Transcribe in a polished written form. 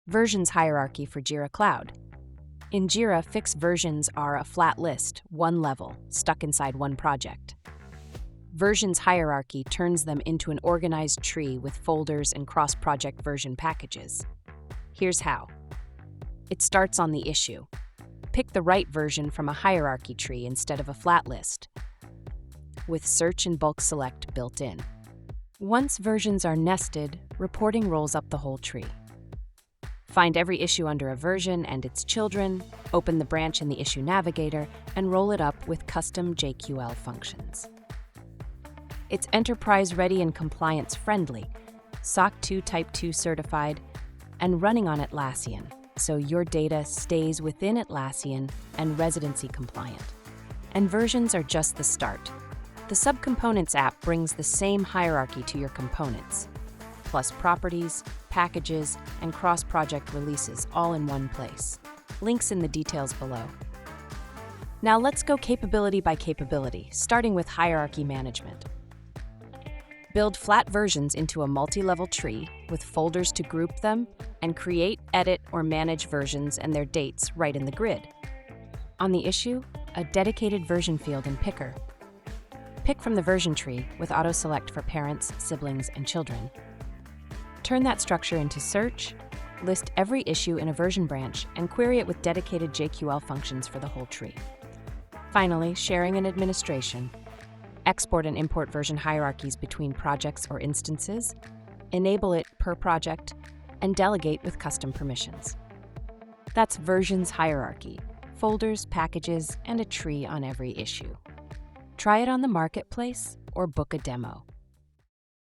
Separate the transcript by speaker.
Speaker 1: Versions hierarchy for Jira Cloud. In Jira, fixed versions are a flat list, one level, stuck inside one project. Versions hierarchy turns them into an organized tree with folders and cross-project version packages. Here's how. It starts on the issue. Pick the right version from a hierarchy tree instead of a flat list, with search and bulk select built in. Once versions are nested, reporting rolls up the whole tree. Find every issue under a version and its children, open the branch in the Issue Navigator, and roll it up with custom JQL functions. It's enterprise-ready and compliance-friendly, SOC 2 Type 2 certified, and running on Atlassian, so your data stays within Atlassian and residency compliant. And versions are just the start. The Subcomponents app brings the same hierarchy to your components, plus properties, packages, and cross-project releases all in one place. Links in the details below. Now let's go capability by capability, starting with hierarchy management. Build flat versions into a multi-level tree with folders to group them, and create, edit, or manage versions and their dates right in the grid. On the issue, a dedicated version field in Picker. Pick from the version tree with auto-select for parents, siblings, and children. Turn that structure into search, list every issue in a version branch, and query it with dedicated JQL functions for the whole tree. Finally, sharing and administration. Export and import version hierarchies between projects or instances, enable it per project, and delegate with custom permissions. That's versions hierarchy, folders, packages, and a tree on every issue. Try it on the marketplace or book a demo.